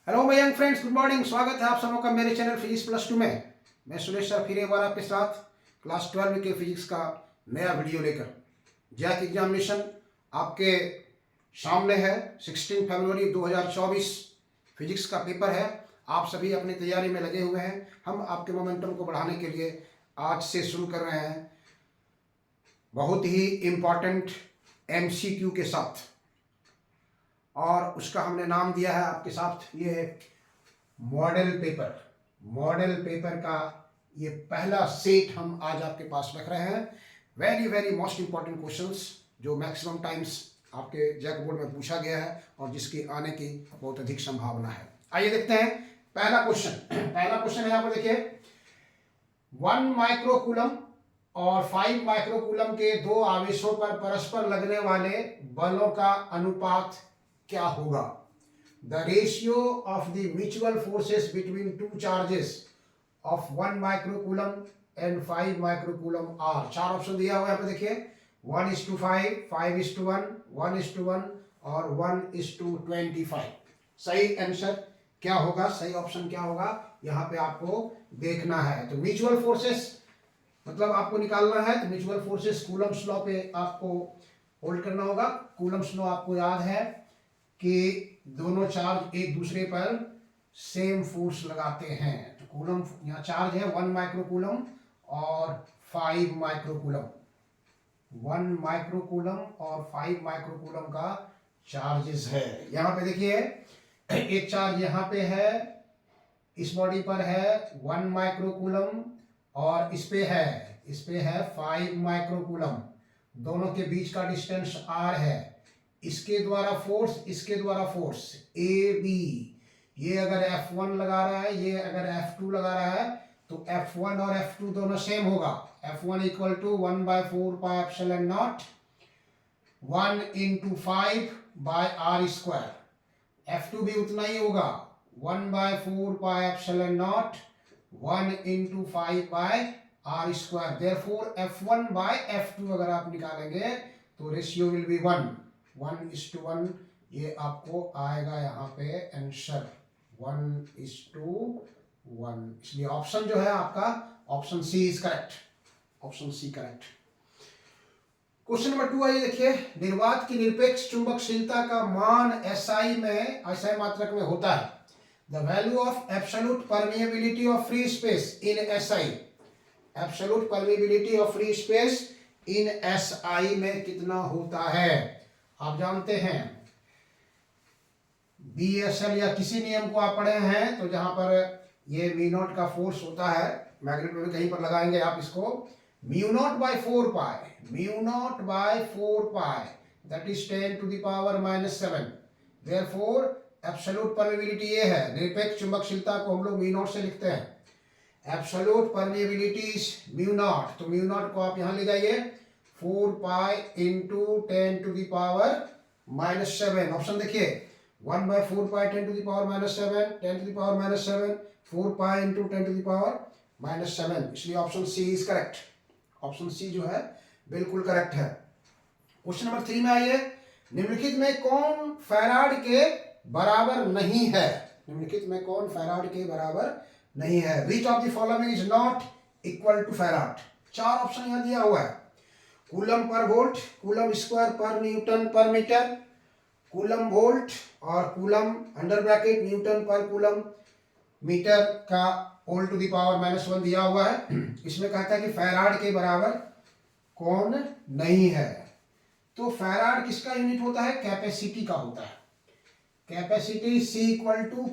Hello my young friends, good morning. स्वागत है आप सबों का मेरे चैनल फिजिक्स प्लस 2 में। मैं सुरेश सर फिर एक बार आपके साथ क्लास 12 के फिजिक्स का नया वीडियो लेकर। जैक एग्जामिनेशन आपके सामने है। 16 फरवरी 2024 फिजिक्स का पेपर है। आप सभी अपनी तैयारी में लगे हुए हैं। हम आपके मोमेंटम को बढ़ाने के लिए आज से शुरू कर रहे हैं बहुत ही इम्पॉर्टेंट MCQ के साथ, और उसका हमने नाम दिया है आपके साथ ये मॉडल पेपर। मॉडल पेपर का ये पहला सेट हम आज आपके पास रख रहे हैं। Very very most important questions जो मैक्सिमम टाइम्स आपके जैक बोर्ड में पूछा गया है और जिसकी आने की बहुत अधिक संभावना है। आइए देखते हैं पहला क्वेश्चन यहाँ पर देखिए। 1 माइक्रोकूलम और 5 माइक्रोकूलम के दो आवेशों पर परस्पर लगने वाले बलों का अनुपात क्या होगा? The ratio of the mutual forces between two charges of 1 microcoulomb and 5 microcoulomb are। चार ऑप्शन दिया हुआ है यहाँ पे देखिए। 1:5, 5:1, 1:1 और 1:25। सही आंसर क्या होगा? सही ऑप्शन क्या होगा यहाँ पे आपको देखना है। तो म्यूचुअल फोर्सेस मतलब आपको निकालना है, तो म्यूचुअल फोर्सेस कूलम्स लॉ पे आपको होल्ड करना होगा। कूलम्स लॉ आपको याद है कि दोनों चार्ज एक दूसरे पर सेम फोर्स लगाते हैं। तो कूलम यहाँ चार्ज है 1 माइक्रोकूलम और 5 माइक्रोकूलम। 1 माइक्रोकूलम और 5 माइक्रोकूलम का चार्जेस है। यहाँ पे देखिए एक चार्ज यहाँ पे है, इस बॉडी पर है 1 माइक्रोकूलम और इस पे है 5 माइक्रोकूलम। दोनों के बीच का डिस्टेंस r है। इसके द्वारा फोर्स ए बी, ये अगर F1 लगा रहा है, ये अगर F2 लगा रहा है, तो F1 और F2 दोनों सेम होगा। F1 equal to 1/4 pi epsilon nought 1 × 5 by r square. F2 भी उतना ही होगा 1/4 pi epsilon nought 1 × 5 by r square. Therefore F1 by F2 अगर आप निकालेंगे तो रेशियो विल बी 1:1। ये आपको आएगा यहाँ पे आंसर 1:1। इसलिए ऑप्शन जो है आपका option C is correct. Option C correct. Question number 2 आइए देखिए। निर्वात की निरपेक्ष चुंबकशीलता का मान SI मात्रक में होता है। The value of absolute permeability of free space in SI। Absolute permeability of free space in SI में कितना होता है? आप जानते हैं BSL या किसी नियम को आप पढ़े हैं, तो जहां पर ये V0 का फोर्स होता है, मैग्नेट में भी कहीं पर लगाएंगे आप इसको, μ0/4 pi that is 10⁻⁻⁷। Therefore absolute permeability ये है। निरपेक्ष चुंबकशीलता को हम लोग μ0 से लिखते हैं। एब्सोल्यूट परमिएबिलिटी इज μ0, तो μ0 को आप यहां ले जाइए 4 पाई × 10⁻⁻⁷। ऑप्शन देखिए 1/4 पाई 10⁻⁷, 10⁻⁷, 4 पाई × 10⁻⁷। इसलिए option C is correct. Option C जो है बिल्कुल करेक्ट है। क्वेश्चन नंबर 3 में आइए। निम्नलिखित में कौन फैराड के बराबर नहीं है? निम्नलिखित में कौन फैराड के बराबर नहीं है? Which of the following is not equal to farad? चार ऑप्शन यहां दिया हुआ है। Coulomb per volt, coulomb square per newton per metre, coulomb volt और coulomb under bracket newton per coulomb metre का (10⁻⁻1) दिया हुआ है। इसमें कहता है कि फैराड के बराबर कौन नहीं है। तो फैराड किसका यूनिट होता है? कैपेसिटी का होता है। Capacity C =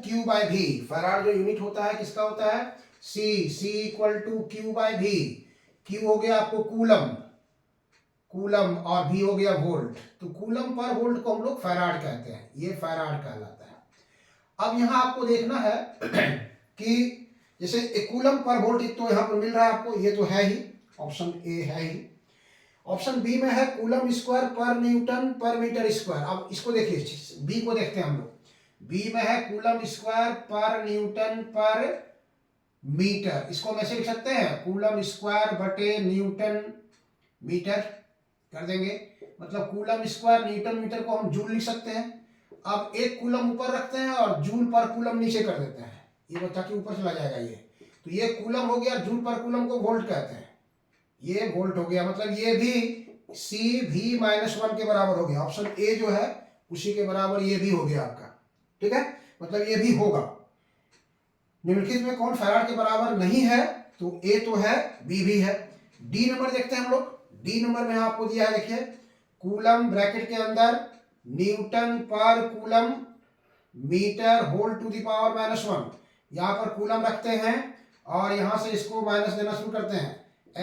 Q/V। फैराड जो यूनिट होता है किसका होता है? C = Q/V। Q हो गया आपको कूलम और V हो गया वोल्ट। तो कूलम पर वोल्ट को हम लोग फैराड कहते हैं। ये फैराड कहलाता है। अब यहां आपको देखना है कि जैसे एक कूलम पर वोल्ट एक तो यहां पर मिल रहा है आपको, ये तो है ही, ऑप्शन ए है ही। ऑप्शन बी में है coulomb square per newton per metre square. अब इसको देखिए, बी को देखते हैं हम लोग। बी में है coulomb square per newton per metre. इसको हम ऐसे लिख सकते हैं कूलम स्क्वायर बटे न्यूटन मीटर कर देंगे। मतलब कूलम स्क्वायर न्यूटन मीटर को हम जूल लिख सकते हैं। अब 1 कूलम ऊपर रखते हैं और जूल पर कूलम नीचे कर देते हैं, ये बच्चा कि ऊपर चला जाएगा ये, तो ये कूलम हो गया, जूल पर कूलम को वोल्ट कहते हैं, ये वोल्ट हो गया, मतलब ये भी सी भी -1 के बराबर हो गया। ऑप्शन ए जो है उसी के बराबर ये भी हो गया आपका, ठीक है, मतलब ये भी होगा। निम्नलिखित में कौन फैराड के बराबर नहीं है, तो ए तो है, बी भी है। डी नंबर देखते हैं हम लोग। डी नंबर में आपको दिया है, देखिए कूलम ब्रैकेट के अंदर newton per coulomb metre whole to the power -1, यहाँ पर कूलम रखते हैं और यहाँ से इसको माइनस देना शुरू करते हैं,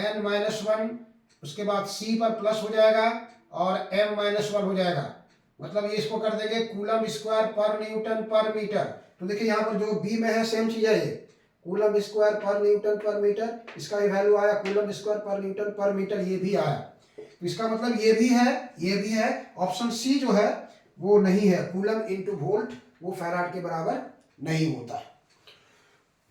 n-1, उसके बाद c पर प्लस हो जाएगा और m-1 हो जाएगा, मतलब ये इसको कर देंगे coulomb square per newton per metre. तो देखिए यहाँ पर जो बी में है सेम चीज है, ये coulomb square per newton per metre, इसका भी वैल्यू आया coulomb square per newton per metre, ये भी आया, तो इसका मतलब ये भी है, ये भी है। ऑप्शन सी जो है वो नहीं है, कूलम इंटू वोल्ट वो फैराड के बराबर नहीं होता।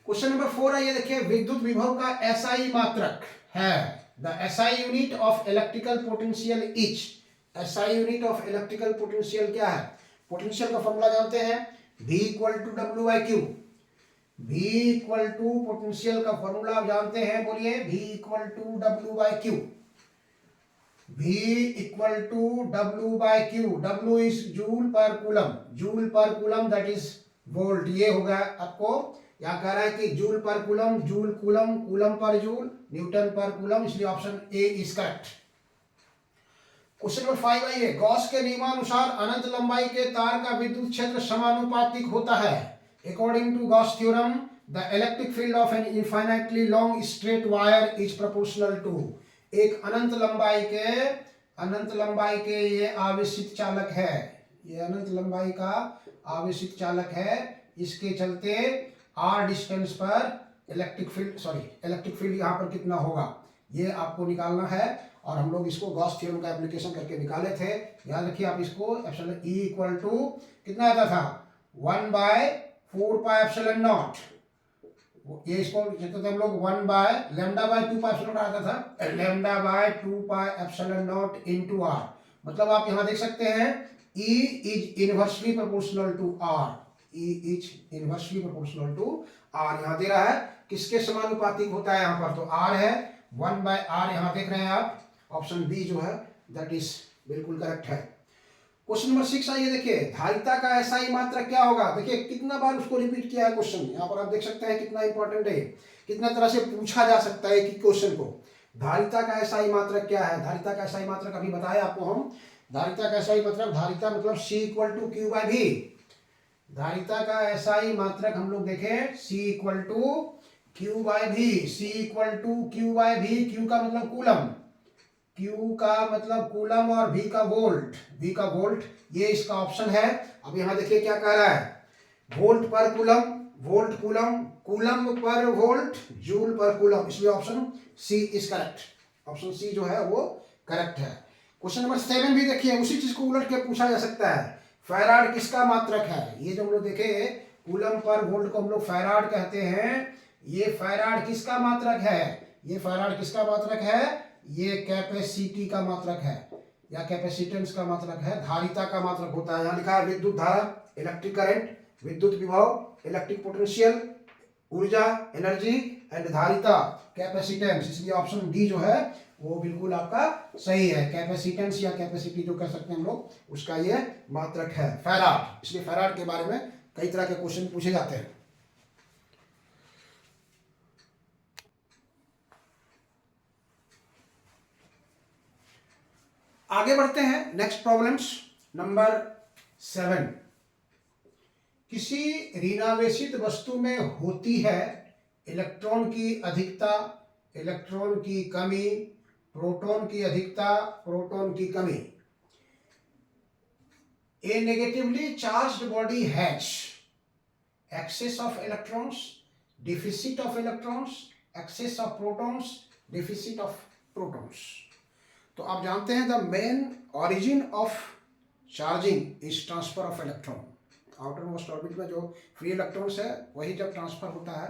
क्वेश्चन नंबर 4 है, ये देखिए विद्युत विभव का एसआई मात्रक है, the SI unit of electrical potential is, SI unit of electrical potential क्या है, पोटेंशियल का फॉर्मूला जानते हैं, V equal to W by Q, V equal to potential का फॉर्मूला आप जानते हैं, बोलिए V equal to W by Q, V equal to W by Q, W is joule per coulomb, joule per coulomb that is volt, ये हो गया आपको, यहाँ कह रहा है कि joule per coulomb, joule coulomb, coulomb पर जूल, न्यूटन पर कूलम, इसलिए option A is correct. Question number 5 आइए, गॉस के नियमानुसार अनंत लंबाई के तार का विद्युत क्षेत्र समानुपातिक होता है। According to Gauss theorem the electric field of an infinitely long straight wire is proportional to, एक अनंत लंबाई के ये आवेशित चालक है, ये अनंत लंबाई का आवेशित चालक है, इसके चलते r डिस्टेंस पर इलेक्ट्रिक फील्ड यहाँ पर कितना होगा, ये आपको निकालना है, और हम लोग इसको गॉस थ्योरम का एप्लीकेशन करके निकाले थे, याद रखिए आप इसको। एप्सिलॉन E इक्वल टू कितना आता था, 1/4 पाई एप्सिलॉन नॉट, ये इसको कहते थे हम लोग 1/λ/2 पाई एप्सिलॉन आता था, λ/2 pi epsilon naught into r, मतलब आप यहाँ देख सकते हैं E is inversely proportional to r, E is inversely proportional to r, यहाँ दे रहा है किसके समानुपातिक होता है, यहाँ पर तो r है, 1/r यहाँ देख रहे हैं आप, ऑप्शन बी जो है दैट इज बिल्कुल करेक्ट है। क्वेश्चन नंबर 6 आइए, देखिए धारिता का एसआई मात्रक क्या होगा, देखिए कितना बार उसको रिपीट किया है क्वेश्चन, यहाँ पर आप देख सकते हैं कितना इंपॉर्टेंट है, कितना तरह से पूछा जा सकता है कि क्वेश्चन को। धारिता का एसआई मात्रक क्या है, धारिता का एसआई मात्रक अभी बताया आपको हम, धारिता का एसआई मात्रक, धारिता मतलब C equal to Q by भी, धारिता का एसआई मात्रक हम लोग देखें C equal to Q by भी, C equal to Q by भी, क्यू का मतलब कूलम, Q का मतलब कूलम और V का वोल्ट, ये इसका ऑप्शन है। अब यहाँ देखिए क्या कह रहा है, volt per coulomb, volt coulomb, coulomb per volt, joule per coulomb, इसलिए option C is correct, option C जो है वो करेक्ट है। क्वेश्चन नंबर 7 भी देखिए, उसी चीज को उलट के पूछा जा सकता है, फैराड किसका मात्रक है, ये जो हम लोग देखे कूलम पर वोल्ट को हम लोग फैराड कहते हैं, ये फैराड किसका मात्रक है, ये फैराड किसका मात्रक है, ये कैपेसिटी का मात्रक है या कैपेसिटेंस का मात्रक है, धारिता का मात्रक होता है। यहाँ लिखा है विद्युत धारा, इलेक्ट्रिक करंट, विद्युत विभव, इलेक्ट्रिक पोटेंशियल, ऊर्जा एनर्जी, एंड धारिता कैपेसिटेंस, इसलिए ऑप्शन डी जो है वो बिल्कुल आपका सही है, कैपेसिटेंस या कैपेसिटी जो कह सकते हैं हम लोग, उसका ये मात्रक है फैराड, इसलिए फैराड के बारे में कई तरह के क्वेश्चन पूछे जाते हैं। आगे बढ़ते हैं, नेक्स्ट प्रॉब्लम्स नंबर 7, किसी ऋणावेशित वस्तु में होती है इलेक्ट्रॉन की अधिकता, इलेक्ट्रॉन की कमी, प्रोटॉन की अधिकता, प्रोटॉन की कमी। A negatively charged body has excess of electrons, deficit of electrons, excess of protons, deficit of protons. तो आप जानते हैं the main origin of charging is transfer of electron, outermost orbit में जो फ्री इलेक्ट्रॉन्स है वही जब transfer होता है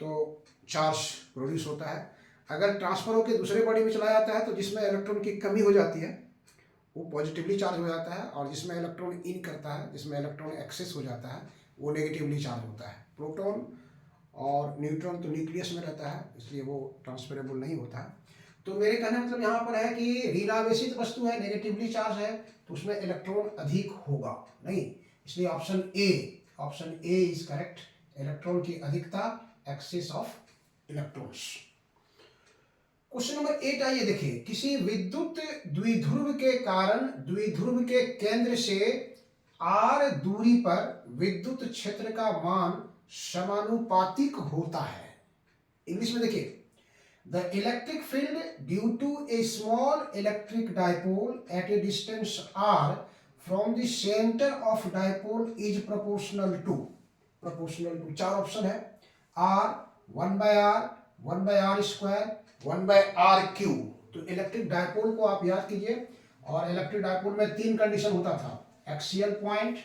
तो चार्ज प्रोड्यूस होता है। अगर ट्रांसफर होकर दूसरे बॉडी में चला जाता है तो जिसमें इलेक्ट्रॉन की कमी हो जाती है वो पॉजिटिवली चार्ज हो जाता है, और जिसमें इलेक्ट्रॉन इन करता है, जिसमें इलेक्ट्रॉन एक्सेस हो जाता है, वो नेगेटिवली चार्ज होता है। प्रोटॉन और न्यूट्रॉन तो न्यूक्लियस में रहता है, इसलिए वो ट्रांसफरेबल नहीं होता है। तो मेरे कहने का मतलब यहाँ पर है कि ऋणावेशित वस्तु है, नेगेटिवली चार्ज है, तो उसमें इलेक्ट्रॉन अधिक होगा नहीं, इसलिए option A is correct. Electron की अधिकता, excess of electrons. Question number 8 आइए देखिए, किसी विद्युत द्विध्रुव के कारण द्विध्रुव के केंद्र से r दूरी पर विद्युत क्षेत्र का मान समानुपातिक होता है। इंग्लिश में देखिए, the electric field due to a small electric dipole at a distance r from the centre of dipole is proportional to. चार ऑप्शन है, r, 1/r, 1/r², 1/r³। तो इलेक्ट्रिक डाइपोल को आप याद कीजिए, और इलेक्ट्रिक डाइपोल में 3 कंडीशन होता था, एक्सियल पॉइंट,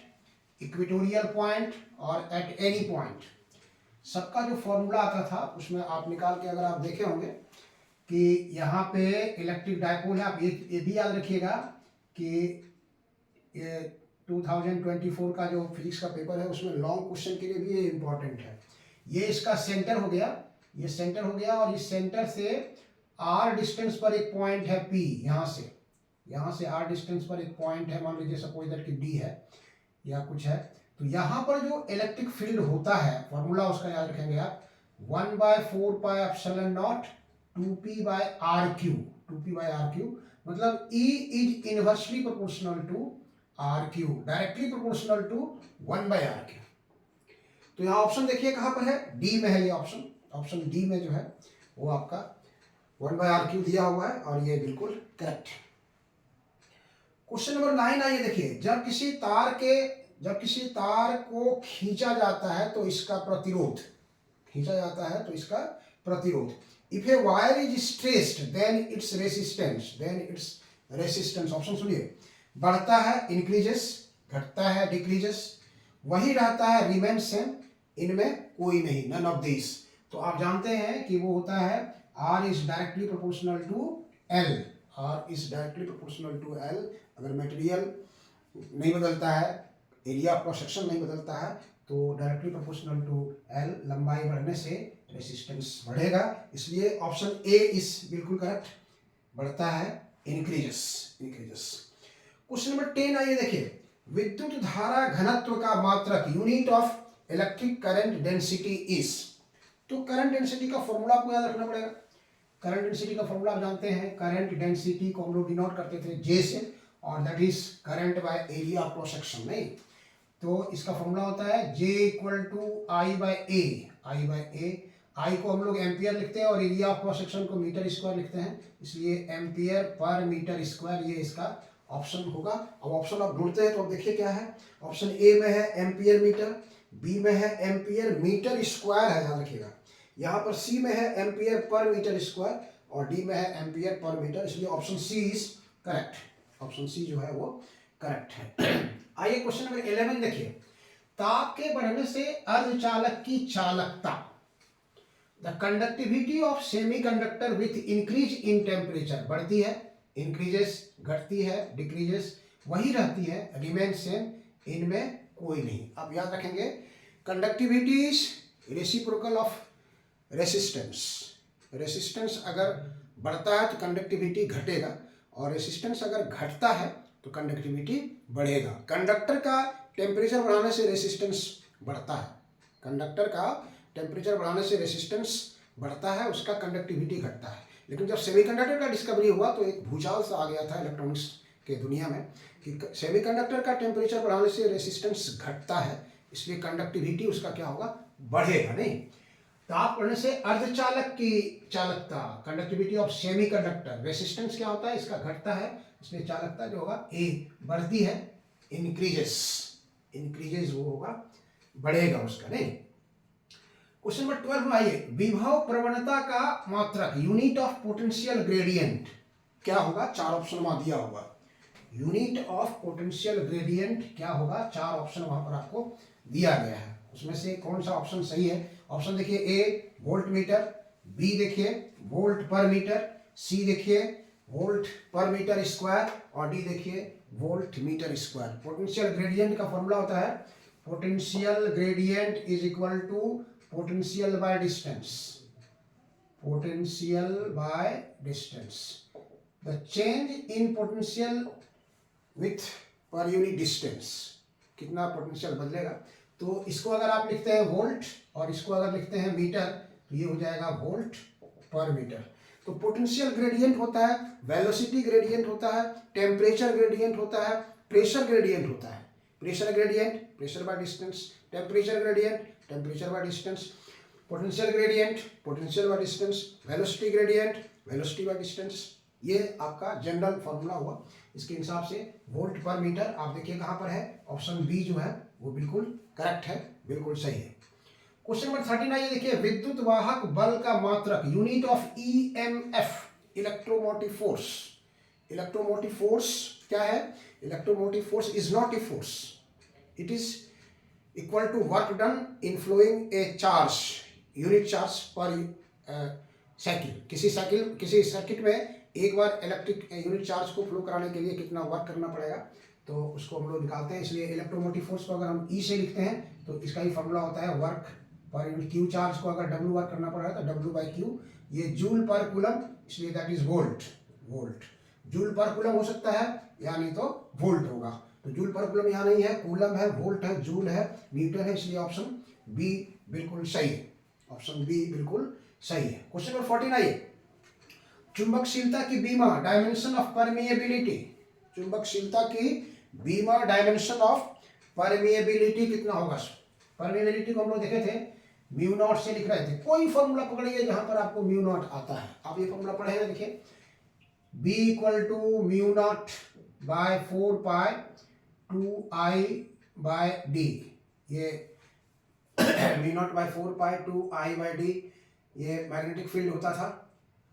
इक्वेटोरियल पॉइंट और एट एनी पॉइंट। सबका जो फॉर्मूला आता था उसमें आप निकाल के अगर आप देखे होंगे कि यहाँ पे इलेक्ट्रिक डाइपोल है, आप ये भी याद रखिएगा कि ये 2024 का जो फिजिक्स का पेपर है उसमें लॉन्ग क्वेश्चन के लिए भी ये इम्पोर्टेंट है। ये इसका सेंटर हो गया, ये सेंटर हो गया, और इस सेंटर से r डिस्टेंस पर एक पॉइंट है P, यहाँ से r डिस्टेंस पर एक पॉइंट है, मान लीजिए सपोज दैट कि D है या कुछ है। तो यहाँ पर जो इलेक्ट्रिक फील्ड होता है, फॉर्मूला उसका याद रखेंगे आप, 1/4πε0 2p/r³, मतलब E is inversely proportional to r³, directly proportional to 1/r³। तो यहाँ ऑप्शन देखिए कहाँ पर है, डी में है ये ऑप्शन डी में जो है वो आपका 1/r³ दिया हुआ है, और ये बिल्कुल करेक्ट है। क्वेश्चन नंबर 9 आइए देखिए, जब किसी तार को खींचा जाता है तो इसका प्रतिरोध, if a wire is stressed then its resistance, option सुनिए, बढ़ता है इंक्रीजेस, घटता है डिक्रीजेस, वही रहता है रिमेन सेम, इनमें कोई नहीं, नन ऑफ दिस। तो आप जानते हैं कि वो होता है R is directly proportional to L। अगर मटेरियल नहीं बदलता है, एरिया ऑफ क्रॉस सेक्शन नहीं बदलता है, तो डायरेक्टली प्रोपोर्शनल टू L, लंबाई बढ़ने से रेसिस्टेंस बढ़ेगा, इसलिए ऑप्शन ए इज बिल्कुल करेक्ट, बढ़ता है इंक्रीजेस। क्वेश्चन नंबर 10 आइए देखिए, विद्युत धारा घनत्व का मात्रक, unit of electric current density is. तो करंट डेंसिटी का फॉर्मूला आपको याद रखना पड़ेगा। करंट डेंसिटी का फॉर्मूला आप जानते हैं, करंट डेंसिटी को हम लोग डिनोट करते थे J से, और that is current by area of cross section, नहीं। तो इसका फॉर्मूला होता है J = I/A। I को हम लोग एम्पियर लिखते हैं और एरिया ऑफ क्रॉस सेक्शन को मीटर स्क्वायर लिखते हैं, इसलिए एम्पियर पर मीटर स्क्वायर ये इसका ऑप्शन होगा। अब ऑप्शन आप ढूंढते हैं तो अब देखिए क्या है, ऑप्शन ए में है एम्पियर मीटर, बी में है एम्पियर मीटर स्क्वायर है, ध्यान रखिएगा। यहाँ पर सी में है एम्पियर पर मीटर स्क्वायर, और डी में है एम्पियर पर मीटर, इसलिए option C is correct. Option C जो है वो करेक्ट है। आइए क्वेश्चन नंबर 11 देखिए, ताप के बढ़ने से अर्धचालक की चालकता, the conductivity of semiconductor with increase in temperature, बढ़ती है, इंक्रीजेस, घटती है, डिक्रीजेस, वही रहती है, रिमेन सेम, इनमें कोई नहीं। आप याद रखेंगे, conductivity is reciprocal of resistance अगर बढ़ता है तो कंडक्टिविटी घटेगा, और रेसिस्टेंस अगर घटता है तो कंडक्टिविटी बढ़ेगा। कंडक्टर का टेम्परेचर बढ़ाने से रेसिस्टेंस बढ़ता है, बढ़ता है, उसका कंडक्टिविटी घटता है। लेकिन जब सेमीकंडक्टर का डिस्कवरी हुआ तो एक भूचाल सा आ गया था इलेक्ट्रॉनिक्स के दुनिया में कि सेमीकंडक्टर का टेम्परेचर बढ़ाने से रेसिस्टेंस घटता है, इसलिए कंडक्टिविटी उसका क्या होगा, बढ़ेगा, नहीं। ताप बढ़ने से अर्धचालक की चालकता, कंडक्टिविटी ऑफ सेमीकंडक्टर, रेसिस्टेंस क्या होता है, इसका घटता है, इसलिए चालकता जो होगा ए, बढ़ती है, इंक्रीजेस वो होगा, बढ़ेगा उसका, नहीं। क्वेश्चन नंबर 12 में आइए, विभव प्रवणता का मात्रक, यूनिट ऑफ पोटेंशियल ग्रेडियंट क्या होगा, 4 ऑप्शन वहां दिया होगा। यूनिट ऑफ पोटेंशियल ग्रेडियंट क्या होगा, 4 ऑप्शन वहां पर आपको दिया गया है, उसमें से कौन सा ऑप्शन सही है। ऑप्शन देखिए, ए वोल्ट मीटर, बी देखिए वोल्ट पर मीटर, सी देखिए वोल्ट पर मीटर स्क्वायर, और डी देखिए volt metre square. Potential gradient का फॉर्मूला होता है potential gradient is equal to potential by distance, potential by distance, the change in potential with per unit distance, कितना potential बदलेगा। तो इसको अगर आप लिखते हैं वोल्ट और इसको अगर लिखते हैं मीटर तो ये हो जाएगा वोल्ट पर मीटर। तो पोटेंशियल ग्रेडियंट होता है, वेलोसिटी ग्रेडियंट होता है, टेम्परेचर ग्रेडियंट होता है, प्रेशर ग्रेडियंट होता है। Pressure gradient pressure by distance, temperature gradient temperature by distance, potential gradient potential by distance, velocity gradient velocity by distance. ये आपका जनरल फॉर्मूला हुआ। इसके हिसाब से वोल्ट पर मीटर आप देखिए कहाँ पर है, ऑप्शन बी जो है वो बिल्कुल करेक्ट है, बिल्कुल सही है। क्वेश्चन नंबर 39 देखिए, विद्युत वाहक बल का मात्रक, unit of EMF electromotive force. Electromotive force क्या है? Electromotive force is not a force, it is equal to work done in flowing a charge, unit charge per cycle. किसी सर्किट में एक बार इलेक्ट्रिक यूनिट चार्ज को flow कराने के लिए कितना वर्क करना पड़ेगा, तो उसको हम लोग निकालते हैं। इसलिए इलेक्ट्रोमोटिव फोर्स को अगर हम ई से लिखते हैं तो इसका ही फॉर्मूला होता है work per unit. Q charge को अगर डब्ल्यू वर्क करना पड़ा है तो डब्ल्यू बाई क्यू, ये जूल पर कूलम, इसलिए that is volt. Volt joule per coulomb हो सकता है या नहीं तो वोल्ट होगा। तो जूल पर कूलम यहाँ नहीं है, कूलम है, वोल्ट है, जूल है, मीटर है, इसलिए ऑप्शन बी बिल्कुल सही है। ऑप्शन बी बिल्कुल सही है। क्वेश्चन नंबर 49, चुंबकशीलता की बीमा डायमेंशन ऑफ परमिएबिलिटी। चुंबकशीलता की बीमा डायमेंशन ऑफ परमिएबिलिटी कितना होगा? परमिएबिलिटी को हम लोग देखे थे, म्यू नॉट से लिख रहे थे। कोई फॉर्मूला पकड़िए जहां पर आपको म्यू नॉट आता है। आप ये फॉर्मूला पढ़े हैं, देखिए B equal to mu not by 4 pi 2i by D. ये mu not by 4 pi 2i by D ये मैग्नेटिक फील्ड होता था।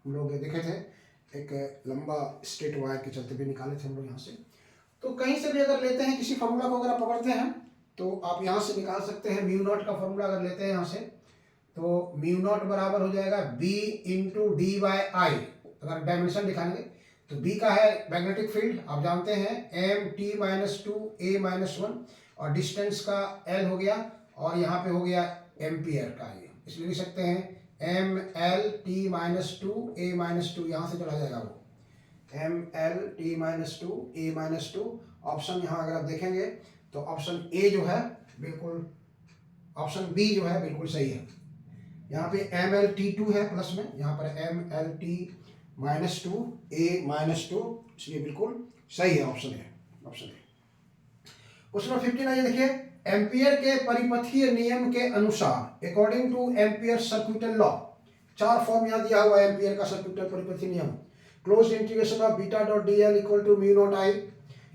हम लोग देखे थे, एक लंबा स्ट्रेट वायर के चलते भी निकाले थे हम लोग यहाँ से। तो कहीं से भी अगर लेते हैं, किसी फॉर्मूला को अगर आप पकड़ते हैं तो आप यहाँ से निकाल सकते हैं। म्यू नॉट का फॉर्मूला अगर लेते हैं यहाँ से तो म्यू नॉट बराबर हो जाएगा B into D by I. अगर डायमेंशन दिखाएंगे तो बी का है मैग्नेटिक फील्ड, आप जानते हैं M T minus two A minus one, और डिस्टेंस का एल हो गया, और यहाँ पे हो गया एम्पियर का ये, इसलिए लिख सकते हैं M L T minus two A minus two, यहाँ से चला जाएगा वो M L T minus two A minus two. Option यहाँ अगर आप देखेंगे तो ऑप्शन ए जो है बिल्कुल, ऑप्शन बी जो है बिल्कुल सही है। यहाँ पे एम एल टी टू है प्लस में, यहाँ पर M L T minus two A minus two, इसलिए बिल्कुल सही है option A. Option A. Question number 59 देखिए, एम्पियर के परिपथीय नियम के अनुसार, according to ampere circuital law, 4 form यहाँ दिया हुआ है एम्पियर का सर्क्यूटल परिपथीय नियम। Close integration of beta dot D L equal to mu naught I,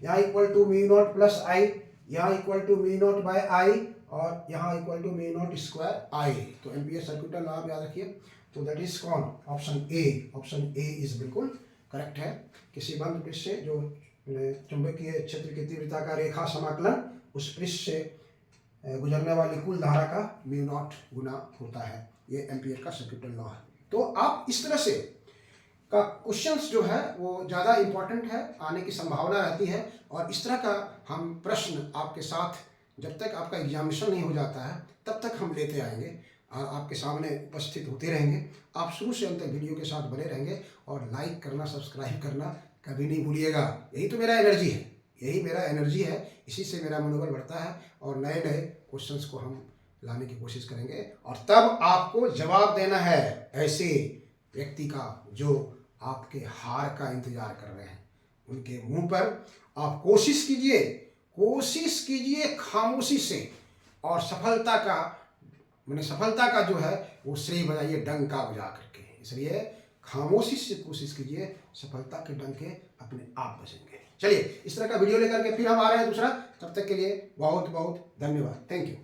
यहाँ equal to mu naught plus I, यहाँ equal to mu not by I, और यहाँ equal to mu naught square I. तो ampere circuital law आप याद रखिए। तो that is कौन? Option A. Option A is बिल्कुल करेक्ट है। किसी बंद पृष्ठ से जो चुंबकीय क्षेत्र की तीव्रता का रेखा समाकलन उस पृष्ठ से गुजरने वाली कुल धारा का म्यू नॉट गुना होता है। ये एम्पियर का सर्क्यूटल लॉ है। तो आप इस तरह से का क्वेश्चंस जो है वो ज़्यादा इम्पोर्टेंट है, आने की संभावना रहती है। और इस तरह का हम प्रश्न आपके साथ जब तक आपका एग्जामिनेशन नहीं हो जाता है तब तक हम लेते आएंगे और आपके सामने उपस्थित होते रहेंगे। आप शुरू से अंत तक वीडियो के साथ बने रहेंगे और लाइक करना, सब्सक्राइब करना कभी नहीं भूलिएगा। यही तो मेरा एनर्जी है, यही मेरा एनर्जी है, इसी से मेरा मनोबल बढ़ता है और नए नए क्वेश्चंस को हम लाने की कोशिश करेंगे। और तब आपको जवाब देना है ऐसे व्यक्ति का जो आपके हार का इंतजार कर रहे हैं। उनके मुंह पर आप कोशिश कीजिए खामोशी से, और सफलता का जो है वो श्रेय बजाइए डंका बजा करके। इसलिए खामोशी से कोशिश कीजिए, सफलता के डंके अपने आप बजेंगे। चलिए, इस तरह का वीडियो लेकर के फिर हम आ रहे हैं दूसरा। तब तक के लिए बहुत बहुत धन्यवाद। Thank you.